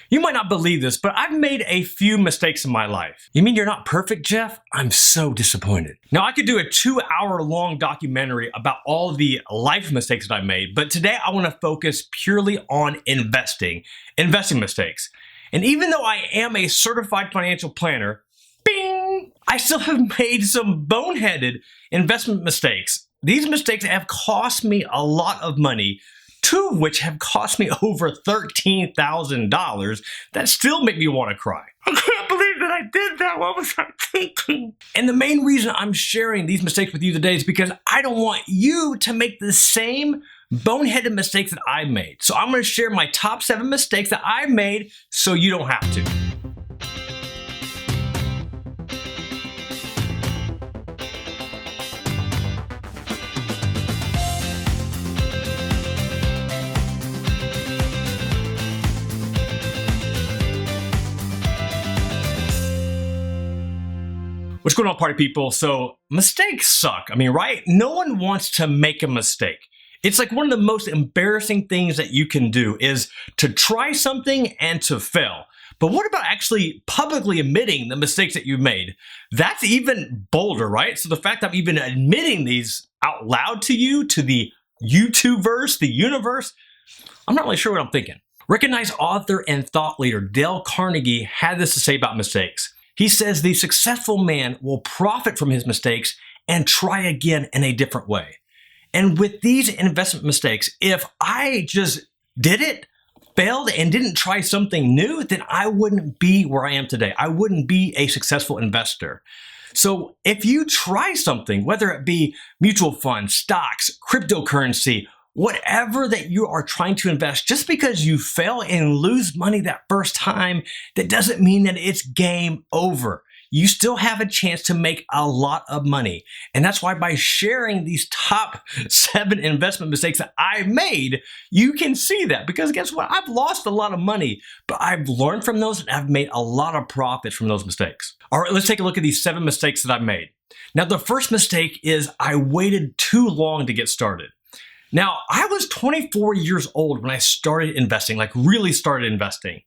You might not believe this, but I've made a few mistakes in my life. You mean you're not perfect, Jeff? I'm so disappointed. Now, I could do a 2-hour long documentary about all the life mistakes that I made, but today I want to focus purely on investing mistakes. And even though I am a certified financial planner, bing, I still have made some boneheaded investment mistakes. These mistakes have cost me a lot of money, two of which have cost me over $13,000 that still make me want to cry. I can't believe that I did that. What was I thinking? And the main reason I'm sharing these mistakes with you today is because I don't want you to make the same boneheaded mistakes that I made. So I'm going to share my top 7 mistakes that I made so you don't have to. What's going on, party people? So mistakes suck. I mean, right? No one wants to make a mistake. It's like one of the most embarrassing things that you can do is to try something and to fail. But what about actually publicly admitting the mistakes that you've made? That's even bolder, right? So the fact that I'm even admitting these out loud to you, to the YouTubeverse, the universe, I'm not really sure what I'm thinking. Recognized author and thought leader Dale Carnegie had this to say about mistakes. He says the successful man will profit from his mistakes and try again in a different way. And with these investment mistakes, if I just did it, failed, and didn't try something new, then I wouldn't be where I am today. I wouldn't be a successful investor. So if you try something, whether it be mutual funds, stocks, cryptocurrency, whatever that you are trying to invest, just because you fail and lose money that first time, that doesn't mean that it's game over. You still have a chance to make a lot of money. And that's why by sharing these top 7 investment mistakes that I made, you can see that. Because guess what? I've lost a lot of money, but I've learned from those and I've made a lot of profit from those mistakes. All right, let's take a look at these 7 mistakes that I've made. Now, the first mistake is I waited too long to get started. Now, I was 24 years old when I started investing, like really started investing.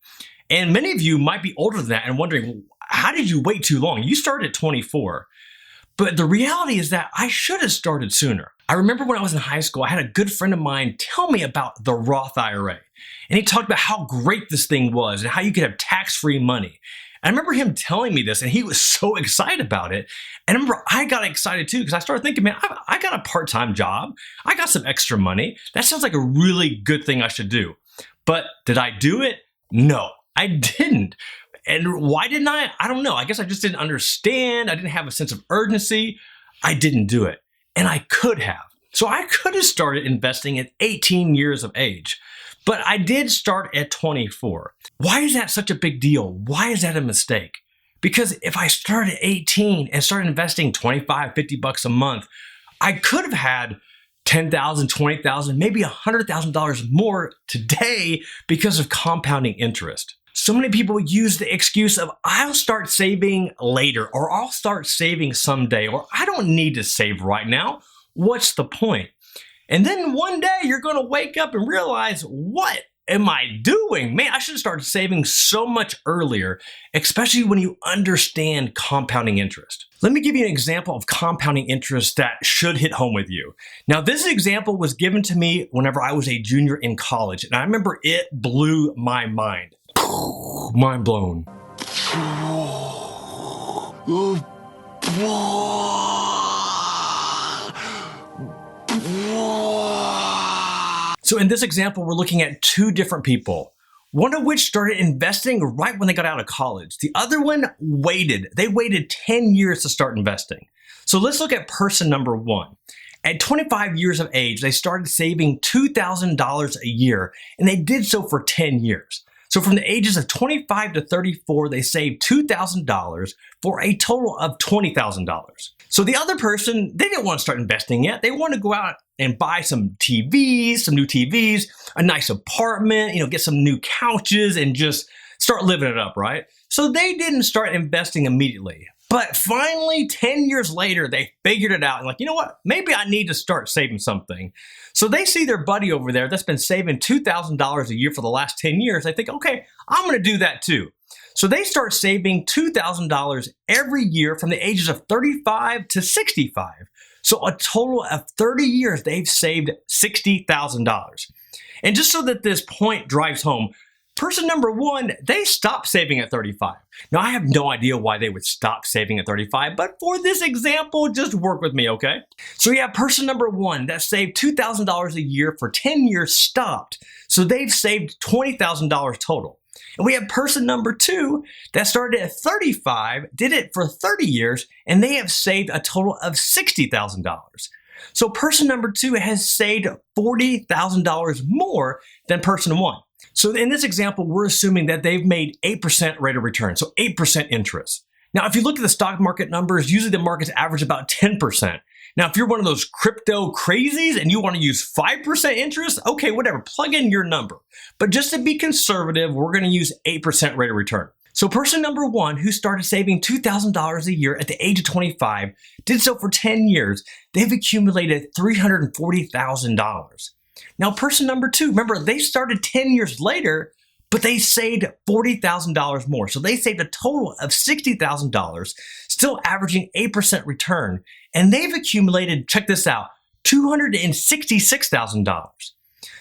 And many of you might be older than that and wondering, how did you wait too long? You started at 24. But the reality is that I should have started sooner. I remember when I was in high school, I had a good friend of mine tell me about the Roth IRA. And he talked about how great this thing was and how you could have tax-free money. I remember him telling me this and he was so excited about it. And I remember I got excited too because I started thinking, man, I got a part-time job. I got some extra money. That sounds like a really good thing I should do. But did I do it? No, I didn't. And why didn't I? I don't know. I guess I just didn't understand. I didn't have a sense of urgency. I didn't do it. And I could have. So I could have started investing at 18 years of age. But I did start at 24. Why is that such a big deal? Why is that a mistake? Because if I started at 18 and started investing 25, 50 bucks a month, I could have had $10,000, $20,000, maybe $100,000 more today because of compounding interest. So many people use the excuse of, I'll start saving later, or I'll start saving someday, or I don't need to save right now. What's the point? And then one day you're going to wake up and realize, what am I doing? Man, I should have started saving so much earlier, especially when you understand compounding interest. Let me give you an example of compounding interest that should hit home with you. Now, this example was given to me whenever I was a junior in college, and I remember it blew my mind. Mind blown. So in this example, we're looking at 2 different people, one of which started investing right when they got out of college. The other one waited. They waited 10 years to start investing. So let's look at person number 1. At 25 years of age, they started saving $2,000 a year, and they did so for 10 years. So from the ages of 25 to 34, they saved $2,000 for a total of $20,000. So the other person, they didn't want to start investing yet. They wanted to go out and buy some TVs, some new TVs, a nice apartment, get some new couches and just start living it up, right? So they didn't start investing immediately. But finally, 10 years later, they figured it out and like, you know what? Maybe I need to start saving something. So they see their buddy over there that's been saving $2,000 a year for the last 10 years. They think, okay, I'm going to do that too. So they start saving $2,000 every year from the ages of 35 to 65. So a total of 30 years, they've saved $60,000. And just so that this point drives home, person number one, they stopped saving at 35. Now, I have no idea why they would stop saving at 35, but for this example, just work with me, okay? So yeah, person number one that saved $2,000 a year for 10 years stopped. So they've saved $20,000 total. And we have person number two that started at 35, did it for 30 years, and they have saved a total of $60,000. So person number two has saved $40,000 more than person one. So in this example, we're assuming that they've made 8% rate of return, so 8% interest. Now, if you look at the stock market numbers, usually the markets average about 10%. Now, if you're one of those crypto crazies and you want to use 5% interest, okay, whatever, plug in your number. But just to be conservative, we're going to use 8% rate of return. So person number one, who started saving $2,000 a year at the age of 25, did so for 10 years. They've accumulated $340,000. Now, person number two, remember, they started 10 years later, but they saved $40,000 more. So they saved a total of $60,000, still averaging 8% return. And they've accumulated, check this out, $266,000.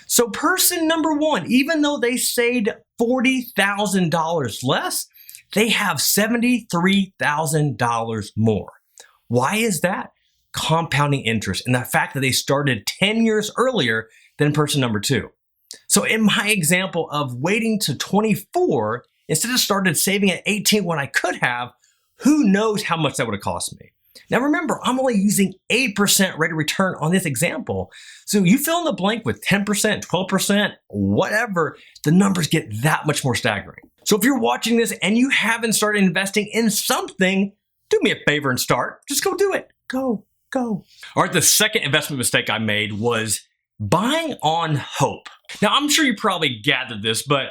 So person number one, even though they saved $40,000 less, they have $73,000 more. Why is that? Compounding interest and the fact that they started 10 years earlier than person number two. So in my example of waiting to 24, instead of started saving at 18 when I could have, who knows how much that would have cost me. Now remember, I'm only using 8% rate of return on this example. So you fill in the blank with 10%, 12%, whatever, the numbers get that much more staggering. So if you're watching this and you haven't started investing in something, do me a favor and start. Just go do it. Go. All right, the second investment mistake I made was buying on hope. Now, I'm sure you probably gathered this, but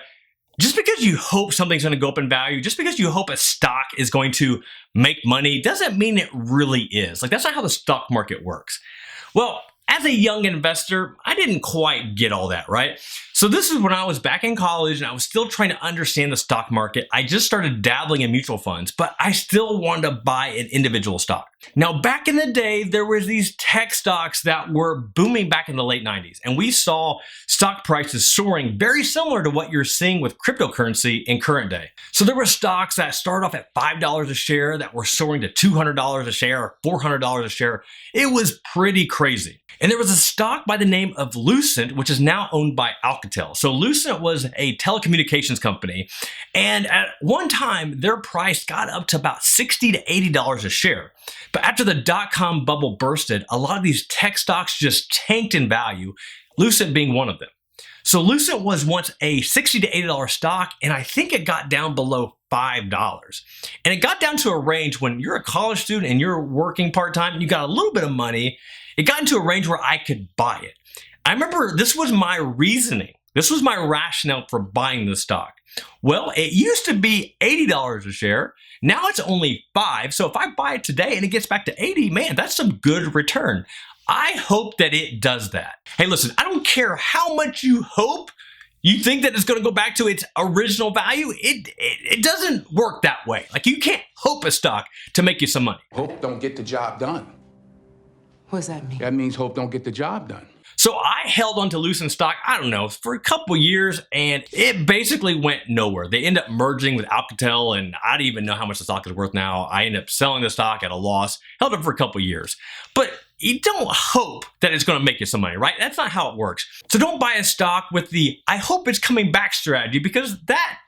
just because you hope something's going to go up in value, just because you hope a stock is going to make money, doesn't mean it really is. Like, that's not how the stock market works. Well, as a young investor, I didn't quite get all that, right? So this is when I was back in college and I was still trying to understand the stock market. I just started dabbling in mutual funds, but I still wanted to buy an individual stock. Now, back in the day, there was these tech stocks that were booming back in the late 90s, and we saw stock prices soaring very similar to what you're seeing with cryptocurrency in current day. So there were stocks that started off at $5 a share that were soaring to $200 a share or $400 a share. It was pretty crazy. And there was a stock by the name of Lucent, which is now owned by Alcatel. So Lucent was a telecommunications company. And at one time, their price got up to about $60 to $80 a share. But after the dot-com bubble bursted, a lot of these tech stocks just tanked in value, Lucent being one of them. So Lucent was once a $60 to $80 stock, and I think it got down below $5. And it got down to a range when you're a college student and you're working part-time and you got a little bit of money, it got into a range where I could buy it. I remember this was my reasoning. This was my rationale for buying the stock. Well, it used to be $80 a share. Now it's only $5. So if I buy it today and it gets back to 80, man, that's some good return. I hope that it does that. Hey, listen, I don't care how much you hope you think that it's going to go back to its original value. It doesn't work that way. Like, you can't hope a stock to make you some money. Hope don't get the job done. What does that mean? That means hope don't get the job done. So I held onto Lucent stock, I don't know, for a couple years, and it basically went nowhere. They ended up merging with Alcatel, and I don't even know how much the stock is worth now. I ended up selling the stock at a loss, held it for a couple years. But you don't hope that it's going to make you some money, right? That's not how it works. So don't buy a stock with the I hope it's coming back strategy, because that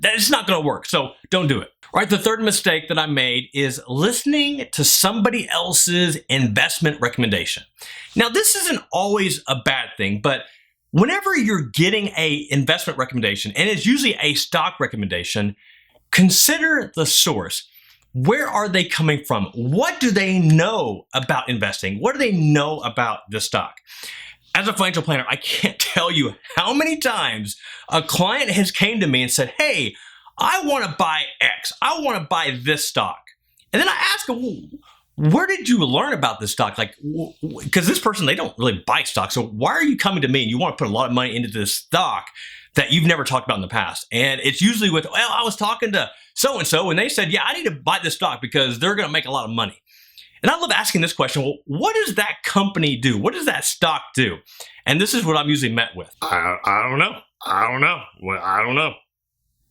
is not going to work. So don't do it. All right, the third mistake that I made is listening to somebody else's investment recommendation. Now, this isn't always a bad thing, but whenever you're getting an investment recommendation, and it's usually a stock recommendation, consider the source. Where are they coming from? What do they know about investing? What do they know about the stock? As a financial planner, I can't tell you how many times a client has came to me and said, hey, I want to buy X. I want to buy this stock. And then I ask them, where did you learn about this stock? Like, because this person, they don't really buy stock. So why are you coming to me and you want to put a lot of money into this stock that you've never talked about in the past? And it's usually with, well, I was talking to so-and-so and they said, yeah, I need to buy this stock because they're going to make a lot of money. And I love asking this question, well, what does that company do? What does that stock do? And this is what I'm usually met with. I don't know. I don't know. Well, I don't know.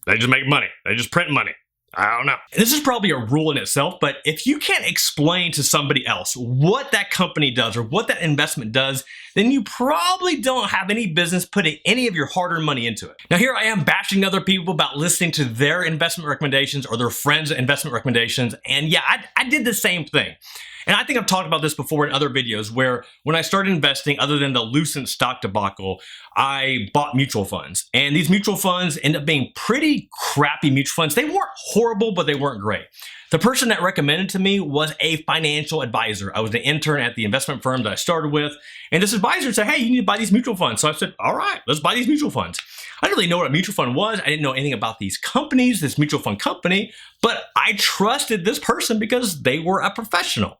They just make money. They just print money. I don't know. This is probably a rule in itself, but if you can't explain to somebody else what that company does or what that investment does, then you probably don't have any business putting any of your hard-earned money into it. Now here I am bashing other people about listening to their investment recommendations or their friends' investment recommendations, and yeah, I did the same thing. And I think I've talked about this before in other videos where when I started investing, other than the Lucent stock debacle, I bought mutual funds. And these mutual funds end up being pretty crappy mutual funds. They weren't horrible, but they weren't great. The person that recommended to me was a financial advisor. I was an intern at the investment firm that I started with. And this advisor said, hey, you need to buy these mutual funds. So I said, all right, let's buy these mutual funds. I didn't really know what a mutual fund was. I didn't know anything about these companies, this mutual fund company, but I trusted this person because they were a professional.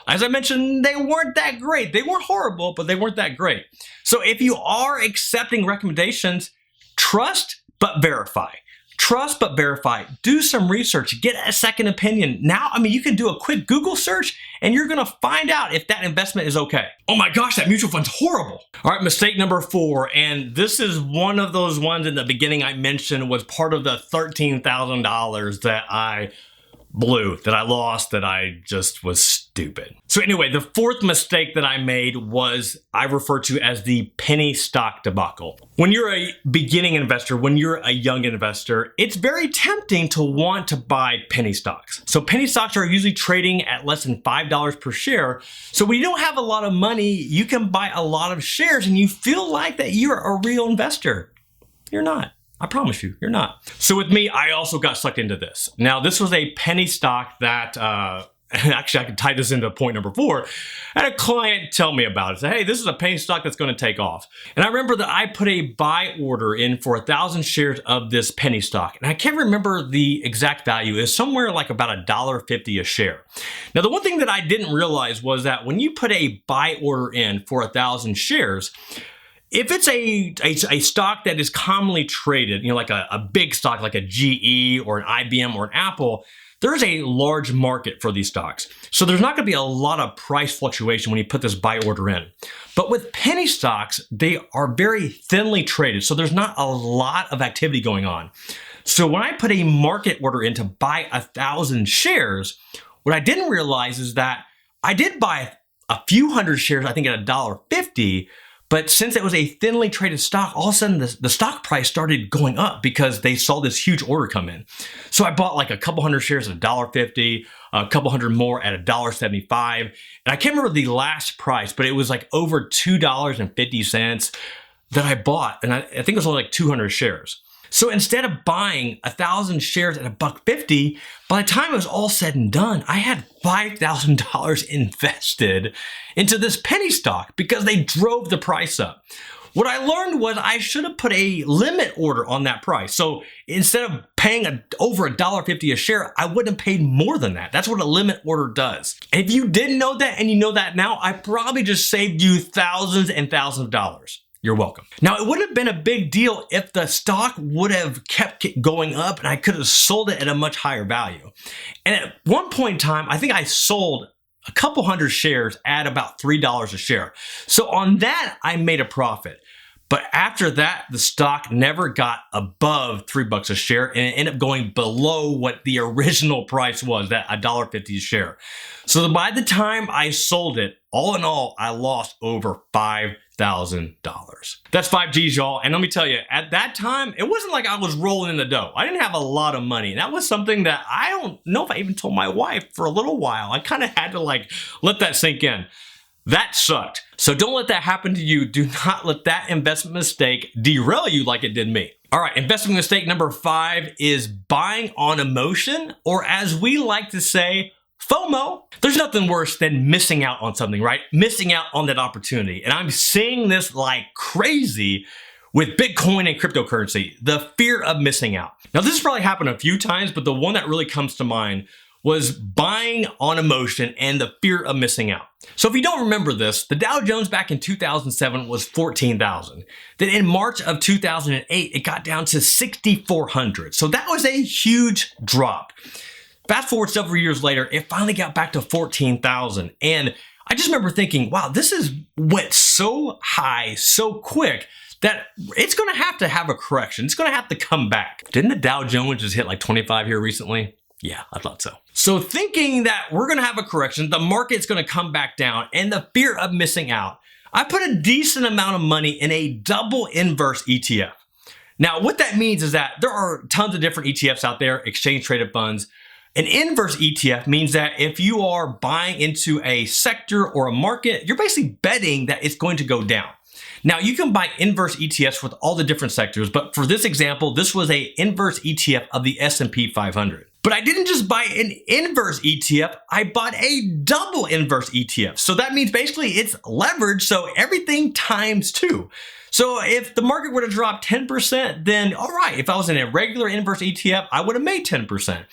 As I mentioned, they weren't that great. They weren't horrible, but they weren't that great. So if you are accepting recommendations, trust but verify. Trust but verify. Do some research. Get a second opinion. Now, I mean, you can do a quick Google search and you're going to find out if that investment is okay. Oh my gosh, that mutual fund's horrible. All right, mistake number 4. And this is one of those ones in the beginning I mentioned was part of the $13,000 that I blew, that I lost, that I just was stupid. So anyway, the 4th mistake that I made was I refer to as the penny stock debacle. When you're a beginning investor, when you're a young investor, it's very tempting to want to buy penny stocks. So penny stocks are usually trading at less than $5 per share. So when you don't have a lot of money, you can buy a lot of shares and you feel like that you're a real investor. You're not. I promise you, you're not. So with me, I also got sucked into this. Now, this was a penny stock that, actually I can tie this into point number 4. I had a client tell me about it. Say, hey, this is a penny stock that's gonna take off. And I remember that I put a buy order in for 1,000 shares of this penny stock. And I can't remember the exact value. It's somewhere like about $1.50 a share. Now, the one thing that I didn't realize was that when you put a buy order in for 1,000 shares, if it's a stock that is commonly traded, you know, like a big stock like a GE or an IBM or an Apple, there's a large market for these stocks. So there's not gonna be a lot of price fluctuation when you put this buy order in. But with penny stocks, they are very thinly traded. So there's not a lot of activity going on. So when I put a market order in to buy 1,000 shares, what I didn't realize is that I did buy a few hundred shares, I think at $1.50, but since it was a thinly traded stock, all of a sudden the stock price started going up because they saw this huge order come in. So I bought like a couple hundred shares at $1.50, a couple hundred more at $1.75. And I can't remember the last price, but it was like over $2.50 that I bought. And I think it was only like 200 shares. So instead of buying 1,000 shares at $1.50, by the time it was all said and done, I had $5,000 invested into this penny stock because they drove the price up. What I learned was I should have put a limit order on that price. So instead of paying over $1.50 a share, I wouldn't have paid more than that. That's what a limit order does. And if you didn't know that and you know that now, I probably just saved you thousands and thousands of dollars. You're welcome. Now, it would have been a big deal if the stock would have kept going up and I could have sold it at a much higher value. And at one point in time, I think I sold a couple hundred shares at about $3 a share. So on that, I made a profit. But after that, the stock never got above $3 a share and it ended up going below what the original price was, that $1.50 a share. So by the time I sold it, all in all, I lost over $5,000. That's 5 G's, y'all. And let me tell you, at that time, it wasn't like I was rolling in the dough. I didn't have a lot of money. And that was something that I don't know if I even told my wife for a little while. I kind of had to like let that sink in. That sucked. So don't let that happen to you. Do not let that investment mistake derail you like it did me. All right, investment mistake number 5 is buying on emotion, or as we like to say, FOMO. There's nothing worse than missing out on something, right? Missing out on that opportunity. And I'm seeing this like crazy with Bitcoin and cryptocurrency, the fear of missing out. Now, this has probably happened a few times, but the one that really comes to mind was buying on emotion and the fear of missing out. So if you don't remember this, the Dow Jones back in 2007 was 14,000. Then in March of 2008, it got down to 6,400. So that was a huge drop. Fast forward several years later, it finally got back to 14,000. And I just remember thinking, wow, this went so high, so quick that it's going to have a correction. It's going to have to come back. Didn't the Dow Jones just hit like 25 here recently? Yeah, I thought so. So thinking that we're going to have a correction, the market's going to come back down, and the fear of missing out, I put a decent amount of money in a double inverse ETF. Now, what that means is that there are tons of different ETFs out there, exchange traded funds. An inverse ETF means that if you are buying into a sector or a market, you're basically betting that it's going to go down. Now, you can buy inverse ETFs with all the different sectors, but for this example, this was an inverse ETF of the S&P 500. But I didn't just buy an inverse ETF, I bought a double inverse ETF. So that means basically it's leveraged, so everything times 2. So if the market were to drop 10%, then all right, if I was in a regular inverse ETF, I would have made 10%.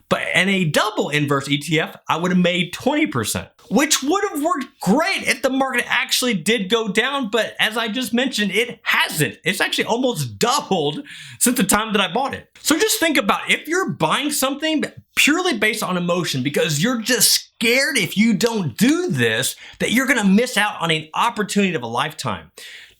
But in a double inverse ETF, I would have made 20%, which would have worked great if the market actually did go down. But as I just mentioned, it hasn't. It's actually almost doubled since the time that I bought it. So just think about if you're buying something purely based on emotion because you're just scared if you don't do this, that you're going to miss out on an opportunity of a lifetime.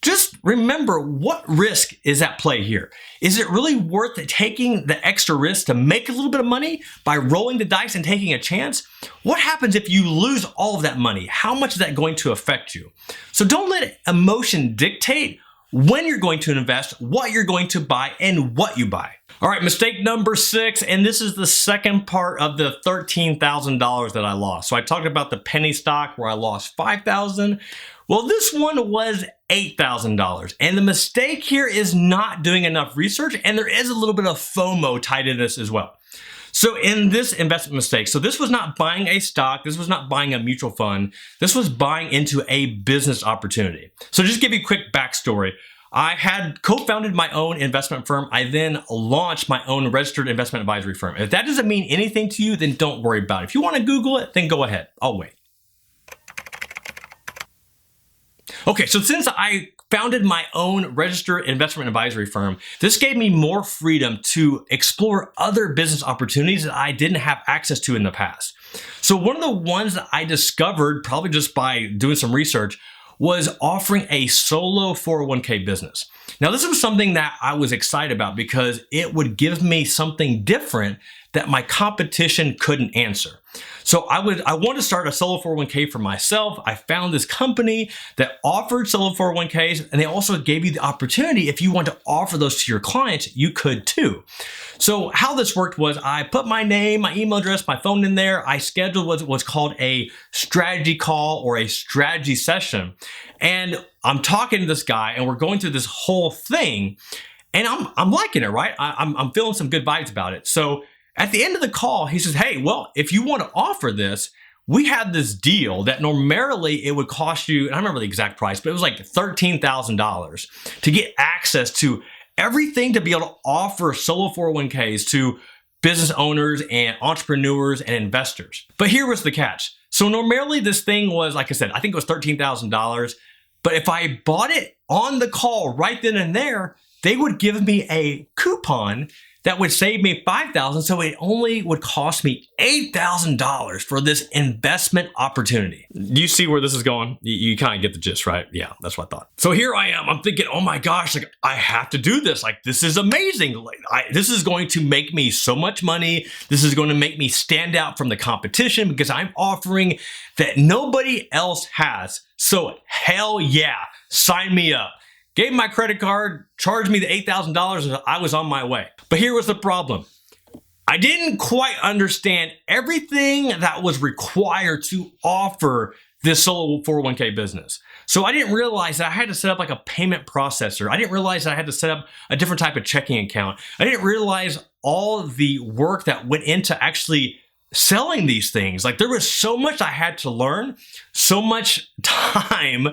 Just remember what risk is at play here. Is it really worth taking the extra risk to make a little bit of money by rolling the dice and taking a chance? What happens if you lose all of that money? How much is that going to affect you? So don't let emotion dictate when you're going to invest, what you're going to buy, and what you buy. All right, mistake number 6, and this is the second part of the $13,000 that I lost. So I talked about the penny stock where I lost $5,000. Well, this one was $8,000. And the mistake here is not doing enough research, and there is a little bit of FOMO tied in this as well. So in this investment mistake, so this was not buying a stock, this was not buying a mutual fund, this was buying into a business opportunity. So just to give you a quick backstory, I had co-founded my own investment firm. I then launched my own registered investment advisory firm. If that doesn't mean anything to you, then don't worry about it. If you want to Google it, then go ahead. I'll wait. Okay, so since I founded my own registered investment advisory firm, this gave me more freedom to explore other business opportunities that I didn't have access to in the past. So one of the ones that I discovered, probably just by doing some research, was offering a solo 401k business. Now, this was something that I was excited about because it would give me something different that my competition couldn't answer. So I wanted to start a solo 401k for myself. I found this company that offered solo 401ks, and they also gave you the opportunity, if you want to offer those to your clients, you could too. So how this worked was I put my name, my email address, my phone in there. I scheduled what's called a strategy call or a strategy session. And I'm talking to this guy and we're going through this whole thing, and I'm liking it, right? I'm feeling some good vibes about it. So at the end of the call, he says, hey, well, if you want to offer this, we had this deal that normally it would cost you, and I don't remember the exact price, but it was like $13,000 to get access to everything to be able to offer solo 401ks to business owners and entrepreneurs and investors. But here was the catch. So normally this thing was, like I said, I think it was $13,000. But if I bought it on the call right then and there, they would give me a coupon that would save me $5,000, so it only would cost me $8,000 for this investment opportunity. Do you see where this is going? You kind of get the gist, right? Yeah, that's what I thought. So here I am. I'm thinking, oh my gosh, like I have to do this. Like this is amazing. Like this is going to make me so much money. This is going to make me stand out from the competition because I'm offering that nobody else has. So hell yeah, sign me up. Gave my credit card, charged me the $8,000, and I was on my way. But here was the problem. I didn't quite understand everything that was required to offer this solo 401k business. So I didn't realize that I had to set up like a payment processor. I didn't realize that I had to set up a different type of checking account. I didn't realize all of the work that went into actually selling these things. Like there was so much I had to learn, so much time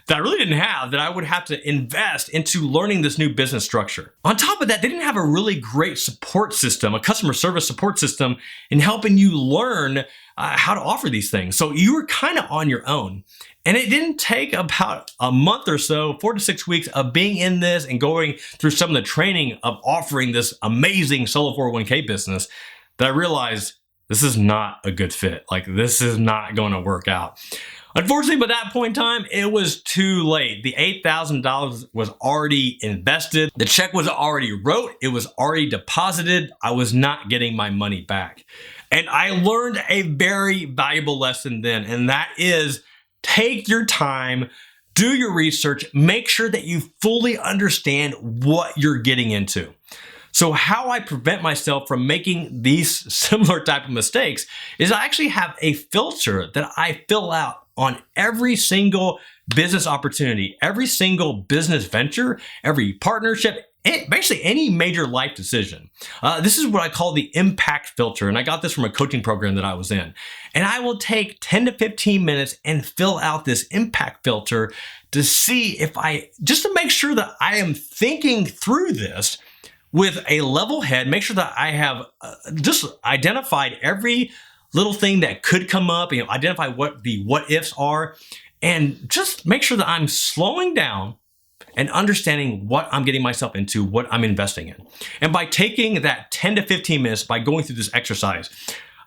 that I really didn't have that I would have to invest into learning this new business structure. On top of that, they didn't have a really great support system, a customer service support system in helping you learn how to offer these things. So you were kind of on your own. And it didn't take about a month or so, 4 to 6 weeks of being in this and going through some of the training of offering this amazing solo 401k business that I realized this is not a good fit. Like this is not going to work out. Unfortunately, by that point in time, it was too late. The $8,000 was already invested. The check was already wrote. It was already deposited. I was not getting my money back. And I learned a very valuable lesson then, and that is take your time, do your research, make sure that you fully understand what you're getting into. So how I prevent myself from making these similar type of mistakes is I actually have a filter that I fill out on every single business opportunity, every single business venture, every partnership, basically any major life decision. This is what I call the impact filter, and I got this from a coaching program that I was in. And I will take 10 to 15 minutes and fill out this impact filter to see if just to make sure that I am thinking through this with a level head, make sure that I have just identified every little thing that could come up, identify what the what ifs are, and just make sure that I'm slowing down and understanding what I'm getting myself into, what I'm investing in. And by taking that 10 to 15 minutes, by going through this exercise,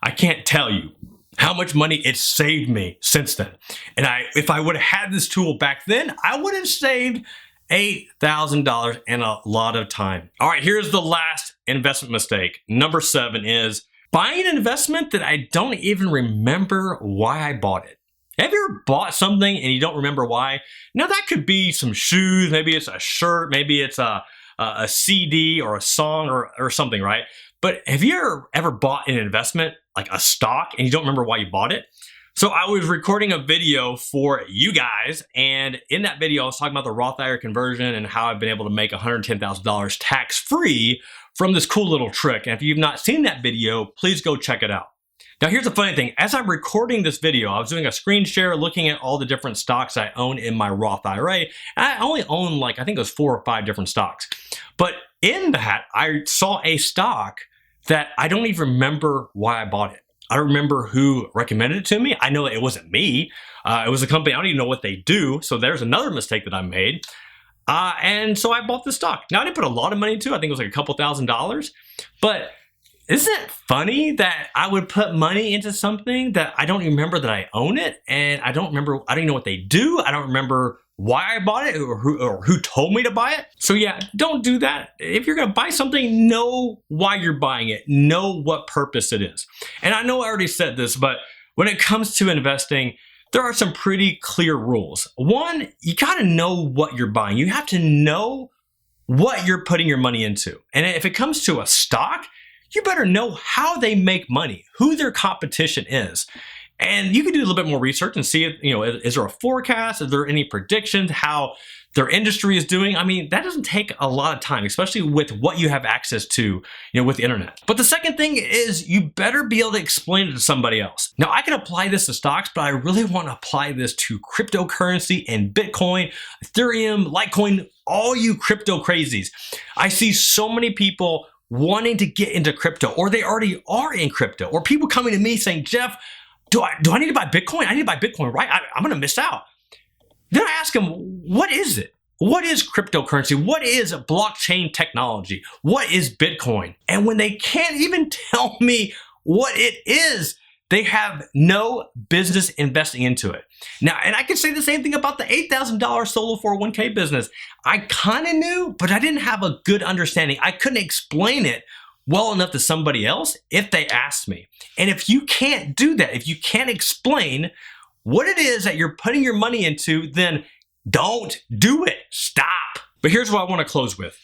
I can't tell you how much money it saved me since then. And if I would have had this tool back then, I would have saved $8,000 and a lot of time. All right, here's the last investment mistake. Number 7 is buying an investment that I don't even remember why I bought it. Have you ever bought something and you don't remember why? Now that could be some shoes, maybe it's a shirt, maybe it's a CD or a song or something, right? But have you ever bought an investment, like a stock, and you don't remember why you bought it? So I was recording a video for you guys, and in that video, I was talking about the Roth IRA conversion and how I've been able to make $110,000 tax-free from this cool little trick. And if you've not seen that video, please go check it out. Now, here's the funny thing. As I'm recording this video, I was doing a screen share looking at all the different stocks I own in my Roth IRA. And I only own I think it was 4 or 5 different stocks. But in that, I saw a stock that I don't even remember why I bought it. I don't remember who recommended it to me. I know that it wasn't me. It was a company. I don't even know what they do. So there's another mistake that I made. And so I bought the stock. Now, I didn't put a lot of money into it. I think it was like a couple $1,000s. But isn't it funny that I would put money into something that I don't even remember that I own it? And I don't even know what they do. I don't remember why I bought it or who told me to buy it. So yeah, don't do that. If you're gonna buy something, know why you're buying it. Know what purpose it is. And I know I already said this, but when it comes to investing, there are some pretty clear rules. One, you gotta know what you're buying. You have to know what you're putting your money into. And if it comes to a stock, you better know how they make money, who their competition is. And you can do a little bit more research and see if, is there a forecast? Is there any predictions how their industry is doing? I mean, that doesn't take a lot of time, especially with what you have access to, with the internet. But the second thing is you better be able to explain it to somebody else. Now, I can apply this to stocks, but I really want to apply this to cryptocurrency and Bitcoin, Ethereum, Litecoin, all you crypto crazies. I see so many people wanting to get into crypto, or they already are in crypto, or people coming to me saying, Jeff, do I need to buy Bitcoin? I need to buy Bitcoin, right? I'm going to miss out. Then I ask them, what is it? What is cryptocurrency? What is blockchain technology? What is Bitcoin? And when they can't even tell me what it is, they have no business investing into it. Now, and I can say the same thing about the $8,000 solo 401k business. I kind of knew, but I didn't have a good understanding. I couldn't explain it well enough to somebody else if they asked me. And if you can't do that, if you can't explain what it is that you're putting your money into, then don't do it. Stop. But here's what I want to close with.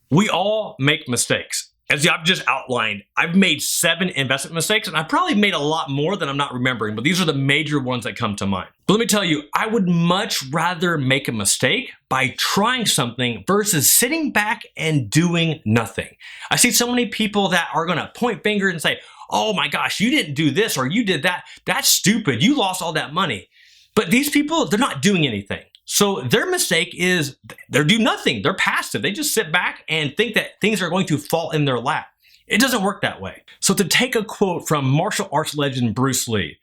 We all make mistakes. As I've just outlined, I've made 7 investment mistakes, and I probably made a lot more that I'm not remembering, but these are the major ones that come to mind. But let me tell you, I would much rather make a mistake by trying something versus sitting back and doing nothing. I see so many people that are gonna point fingers and say, oh my gosh, you didn't do this or you did that. That's stupid. You lost all that money. But these people, they're not doing anything. So their mistake is they do nothing. They're passive. They just sit back and think that things are going to fall in their lap. It doesn't work that way. So to take a quote from martial arts legend Bruce Lee,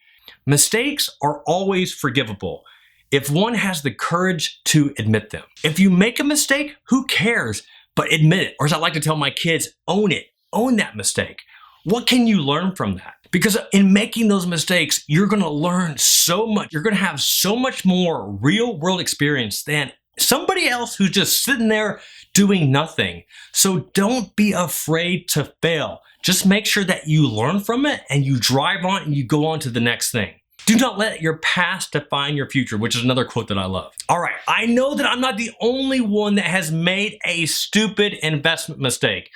mistakes are always forgivable if one has the courage to admit them. If you make a mistake, who cares? But admit it. Or as I like to tell my kids, own it. Own that mistake. What can you learn from that? Because in making those mistakes, you're gonna learn so much. You're gonna have so much more real world experience than somebody else who's just sitting there doing nothing. So don't be afraid to fail. Just make sure that you learn from it and you drive on and you go on to the next thing. Do not let your past define your future, which is another quote that I love. All right, I know that I'm not the only one that has made a stupid investment mistake.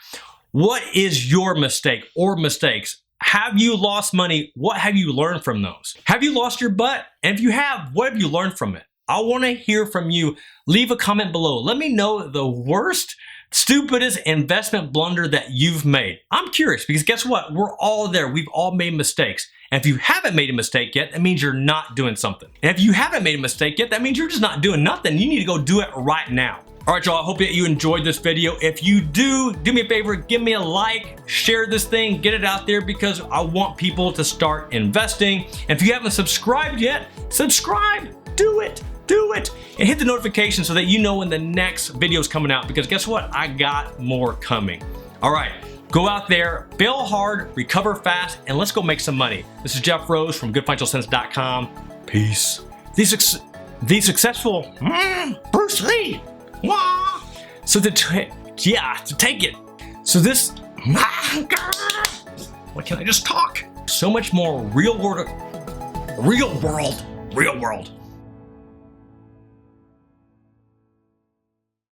What is your mistake or mistakes? Have you lost money? What have you learned from those? Have you lost your butt? And if you have, what have you learned from it? I want to hear from you. Leave a comment below. Let me know the worst, stupidest investment blunder that you've made. I'm curious because guess what? We're all there. We've all made mistakes. And if you haven't made a mistake yet, that means you're not doing something. And if you haven't made a mistake yet, that means you're just not doing nothing. You need to go do it right now. All right, y'all, I hope that you enjoyed this video. If you do me a favor, give me a like, share this thing, get it out there because I want people to start investing. And if you haven't subscribed yet, subscribe, do it, and hit the notification so that you know when the next video is coming out because guess what? I got more coming. All right, go out there, fail hard, recover fast, and let's go make some money. This is Jeff Rose from GoodFinancialSense.com. Peace. The successful Bruce Lee. So to take it. So this, why can't I just talk? So much more real world